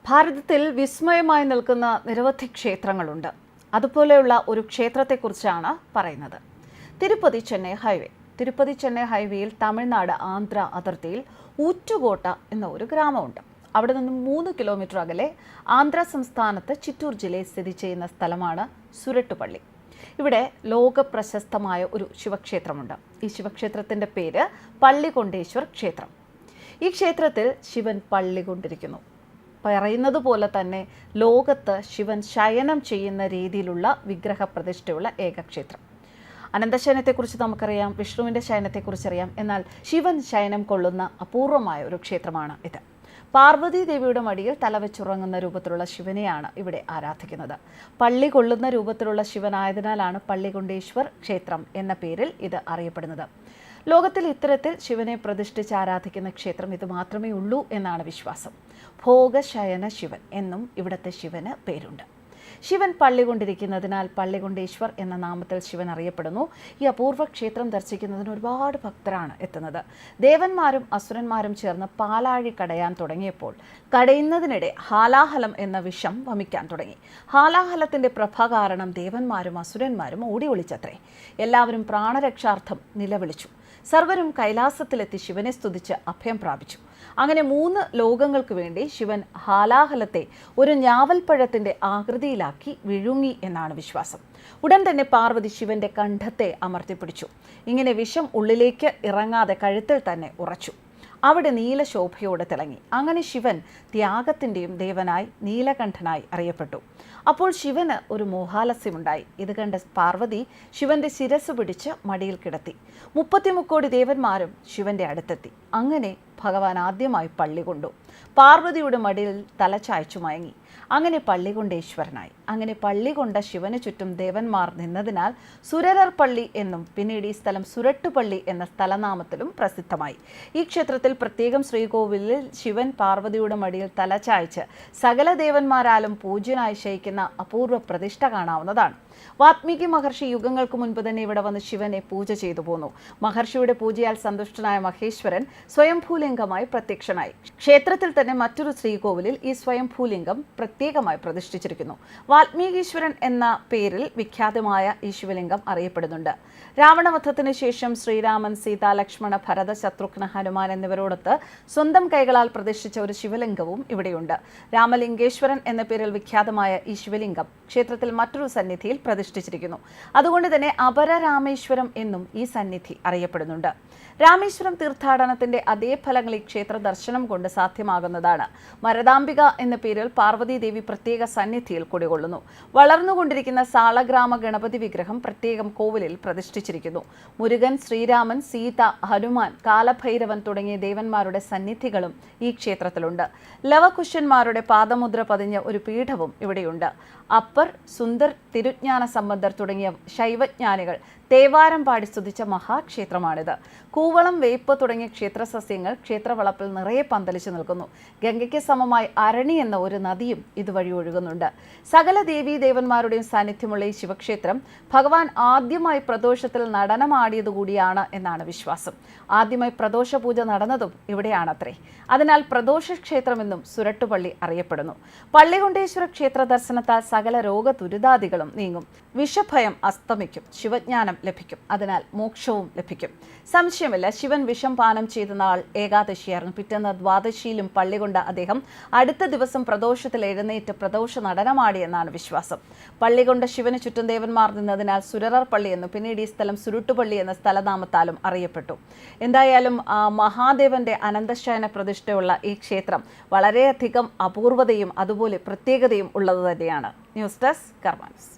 ഭാരതത്തിൽ വിസ്മയമായി നിൽക്കുന്ന നിരവധി ക്ഷേത്രങ്ങളുണ്ട്. അതുപോലെയുള്ള ഒരു ക്ഷേത്രത്തെക്കുറിച്ചാണ് പറയുന്നത്. തിരുപ്പതി ചെന്നൈ ഹൈവേ. തിരുപ്പതി ചെന്നൈ ഹൈവേയിൽ തമിഴ്നാട് ആന്ധ്ര അതിർത്തിയിൽ ഊറ്റുകോട്ട എന്ന ഒരു ഗ്രാമമുണ്ട്. അവിടെ നിന്നും 3 കിലോമീറ്റർ അകലെ ആന്ധ്ര സംസ്ഥാനത്ത് ചിറ്റൂർ ജില്ലയിൽ സ്ഥിതി ചെയ്യുന്ന സ്ഥലമാണ് സുരട്ടുപള്ളി. ഇവിടെ ലോക പ്രശസ്തമായ ഒരു ശിവക്ഷേത്രമുണ്ട്. ഈ ശിവക്ഷേത്രത്തിൻ്റെ പേര് പള്ളികൊണ്ടേശ്വർ ക്ഷേത്രം. ഈ ക്ഷേത്രത്തിൽ ശിവൻ പള്ളി കൊണ്ടിരിക്കുന്നു. പറയുന്നത് പോലെ തന്നെ ലോകത്ത് ശിവൻ ശയനം ചെയ്യുന്ന രീതിയിലുള്ള വിഗ്രഹ പ്രതിഷ്ഠയുള്ള ഏക ക്ഷേത്രം. അനന്തശയനത്തെക്കുറിച്ച് നമുക്കറിയാം, വിഷ്ണുവിൻ്റെ ശയനത്തെക്കുറിച്ചറിയാം. എന്നാൽ ശിവൻ ശയനം കൊള്ളുന്ന അപൂർവമായ ഒരു ക്ഷേത്രമാണ് ഇത്. പാർവതി ദേവിയുടെ മടിയിൽ തലവെച്ചുറങ്ങുന്ന രൂപത്തിലുള്ള ശിവനെയാണ് ഇവിടെ ആരാധിക്കുന്നത്. പള്ളി കൊള്ളുന്ന രൂപത്തിലുള്ള ശിവനായതിനാലാണ് പള്ളികൊണ്ടേശ്വർ ക്ഷേത്രം എന്ന പേരിൽ ഇത് അറിയപ്പെടുന്നത്. ലോകത്തിൽ ഇത്തരത്തിൽ ശിവനെ പ്രതിഷ്ഠിച്ച് ആരാധിക്കുന്ന ക്ഷേത്രം ഇത് മാത്രമേ ഉള്ളൂ എന്നാണ് വിശ്വാസം. ഭോഗശയന ശിവൻ എന്നും ഇവിടുത്തെ ശിവന് പേരുണ്ട്. ശിവൻ പള്ളി കൊണ്ടിരിക്കുന്നതിനാൽ പള്ളികൊണ്ടേശ്വർ എന്ന നാമത്തിൽ ശിവൻ അറിയപ്പെടുന്നു. ഈ അപൂർവ ക്ഷേത്രം ദർശിക്കുന്നതിന് ഒരുപാട് ഭക്തരാണ് എത്തുന്നത്. ദേവന്മാരും അസുരന്മാരും ചേർന്ന് പാലാഴി കടയാൻ തുടങ്ങിയപ്പോൾ കടയുന്നതിനിടെ ഹാലാഹലം എന്ന വിഷം വമിക്കാൻ തുടങ്ങി. ഹാലാഹലത്തിന്റെ പ്രഭ കാരണം ദേവന്മാരും അസുരന്മാരും ഓടി ഒളിച്ചത്രേ. എല്ലാവരും പ്രാണരക്ഷാർത്ഥം നിലവിളിച്ചു. സർവരും കൈലാസത്തിലെത്തി ശിവനെ സ്തുതിച്ച് അഭയം പ്രാപിച്ചു. അങ്ങനെ 3 ലോകങ്ങൾക്ക് വേണ്ടി ശിവൻ ഹാലാഹലത്തെ ഒരു ഞാവൽപ്പഴത്തിന്റെ ആകൃതിയിലാക്കി വിഴുങ്ങി എന്നാണ് വിശ്വാസം. ഉടൻ തന്നെ പാർവതി ശിവന്റെ കണ്ഠത്തെ അമർത്തിപ്പിടിച്ചു. ഇങ്ങനെ വിഷം ഉള്ളിലേക്ക് ഇറങ്ങാതെ കഴുത്തിൽ തന്നെ ഉറച്ചു. അവിടെ നീലശോഭയോടെ തിളങ്ങി. അങ്ങനെ ശിവൻ ത്യാഗത്തിൻ്റെയും ദേവനായി നീലകണ്ഠനായി അറിയപ്പെട്ടു. അപ്പോൾ ശിവന് ഒരു മോഹാലസ്യമുണ്ടായി. ഇത് കണ്ട് പാർവതി ശിവന്റെ ശിരസ് പിടിച്ച് മടിയിൽ കിടത്തി. 33 കോടി ദേവന്മാരും ശിവന്റെ അടുത്തെത്തി. അങ്ങനെ ഭഗവാൻ ആദ്യമായി പള്ളി കൊണ്ടു. പാർവതിയുടെ മടിയിൽ തലചായ്ച്ചു മയങ്ങി. അങ്ങനെ പള്ളികൊണ്ടേശ്വരനായി. അങ്ങനെ പള്ളി കൊണ്ട ശിവന് ചുറ്റും ദേവന്മാർ നിന്നതിനാൽ സുരരർ പള്ളി എന്നും പിന്നീട് ഈ സ്ഥലം സുരട്ടുപള്ളി എന്ന സ്ഥലനാമത്തിലും പ്രസിദ്ധമായി. ഈ ക്ഷേത്രത്തിൽ പ്രത്യേകം ശ്രീകോവിലിൽ ശിവൻ പാർവതിയുടെ മടിയിൽ തലചായ്ച്ച് സകല ദേവന്മാരാലും പൂജ്യനായി ശയിക്കുന്ന അപൂർവ പ്രതിഷ്ഠ കാണാവുന്നതാണ്. വാത്മീകി മഹർഷി യുഗങ്ങൾക്ക് മുൻപ് തന്നെ ഇവിടെ വന്ന് ശിവനെ പൂജ ചെയ്തു പോന്നു. മഹർഷിയുടെ പൂജയാൽ സന്തുഷ്ടനായ മഹേശ്വരൻ സ്വയംഭൂലിംഗമായി പ്രത്യക്ഷനായി. ക്ഷേത്രത്തിൽ തന്നെ മറ്റൊരു ശ്രീകോവിലിൽ ഈ സ്വയംഭൂലിംഗം പ്രത്യേകമായി പ്രതിഷ്ഠിച്ചിരിക്കുന്നു. വാൽമീകീശ്വരൻ എന്ന പേരിൽ വിഖ്യാതമായ ഈ ശിവലിംഗം അറിയപ്പെടുന്നുണ്ട്. രാവണവധത്തിന് ശേഷം ശ്രീരാമൻ, സീത, ലക്ഷ്മണ, ഭരത, ശത്രുഘ്ന, ഹനുമാൻ എന്നിവരോടൊത്ത് സ്വന്തം കൈകളാൽ പ്രതിഷ്ഠിച്ച ഒരു ശിവലിംഗവും ഇവിടെയുണ്ട്. രാമലിംഗേശ്വരൻ എന്ന പേരിൽ വിഖ്യാതമായ ഈ ശിവലിംഗം ക്ഷേത്രത്തിൽ മറ്റൊരു സന്നിധിയിൽ പ്രതിഷ്ഠിച്ചിരിക്കുന്നു. അതുകൊണ്ട് തന്നെ അപരരാമേശ്വരം എന്നും ഈ സന്നിധി അറിയപ്പെടുന്നുണ്ട്. രാമേശ്വരം തീർത്ഥാടനത്തിന്റെ അതേ ഫലങ്ങൾ ഈ ക്ഷേത്ര ദർശനം കൊണ്ട് സാധ്യമാകുന്നതാണ്. മരതാംബിക എന്ന പേരിൽ പാർവതി ദേവി പ്രത്യേക സന്നിധിയിൽ കുടികൊള്ളുന്നു. വളർന്നുകൊണ്ടിരിക്കുന്ന സാളഗ്രാമ ഗണപതി വിഗ്രഹം പ്രത്യേകം കോവിലിൽ പ്രതിഷ്ഠിച്ചിരിക്കുന്നു. മുരുകൻ, ശ്രീരാമൻ, സീത, ഹനുമാൻ, കാലഭൈരവൻ തുടങ്ങിയ ദേവന്മാരുടെ സന്നിധികളും ഈ ക്ഷേത്രത്തിലുണ്ട്. ലവകുശന്മാരുടെ പാദമുദ്ര പതിഞ്ഞ ഒരു പീഠവും ഇവിടെയുണ്ട്. അപ്പർ, സുന്ദർ, തിരുജ്ഞാന സംബന്ധർ തുടങ്ങിയ ശൈവജ്ഞാനികൾ തേവാരം പാടി സ്തുതിച്ച മഹാക്ഷേത്രമാണിത്. കൂവളം, വേപ്പ് തുടങ്ങിയ ക്ഷേത്രസസ്യങ്ങൾ ക്ഷേത്രവളപ്പിൽ നിറയെ പന്തലിച്ചു നിൽക്കുന്നു. ഗംഗയ്ക്ക് സമമായി അരണി എന്ന ഒരു നദിയും ഇതുവഴി ഒഴുകുന്നുണ്ട്. സകല ദേവീ ദേവന്മാരുടെയും സാന്നിധ്യമുള്ള ഈ ശിവക്ഷേത്രം ഭഗവാൻ ആദ്യമായി പ്രദോഷത്തിൽ നടനമാടിയതുകൂടിയാണ് എന്നാണ് വിശ്വാസം. ആദ്യമായി പ്രദോഷ പൂജ നടന്നതും ഇവിടെയാണത്രേ. അതിനാൽ പ്രദോഷ ക്ഷേത്രമെന്നും സുരട്ടുപള്ളി അറിയപ്പെടുന്നു. പള്ളികൊണ്ടേശ്വര ക്ഷേത്ര ദർശനത്താൽ സകല രോഗദുരിതാദികളും നീങ്ങും. വിഷഭയം അസ്തമിക്കും. ശിവജ്ഞാനം ലഭിക്കും. അതിനാൽ മോക്ഷവും ലഭിക്കും. സംശയമില്ല, ശിവൻ വിഷം പാനം ചെയ്ത നാൾ ഏകാദശിയായിരുന്നു. പിറ്റേന്ന് ദ്വാദശിയിലും പള്ളി കൊണ്ട അദ്ദേഹം അടുത്ത ദിവസം പ്രദോഷത്തിൽ എഴുന്നേറ്റ് പ്രദോഷ നടനമാടിയെന്നാണ് വിശ്വാസം. പള്ളി കൊണ്ട ശിവന് ചുറ്റും ദേവന്മാർ നിന്നതിനാൽ സുരറർ പള്ളി എന്നും പിന്നീട് ഈ സ്ഥലം സുരുട്ടുപള്ളി എന്ന സ്ഥലനാമത്താലും അറിയപ്പെട്ടു. എന്തായാലും മഹാദേവന്റെ അനന്തശയന പ്രതിഷ്ഠയുള്ള ഈ ക്ഷേത്രം വളരെയധികം അപൂർവതയും അതുപോലെ പ്രത്യേകതയും ഉള്ളത് തന്നെയാണ്. ന്യൂസ് ഡെസ്ക് കർമ്മ ന്യൂസ്.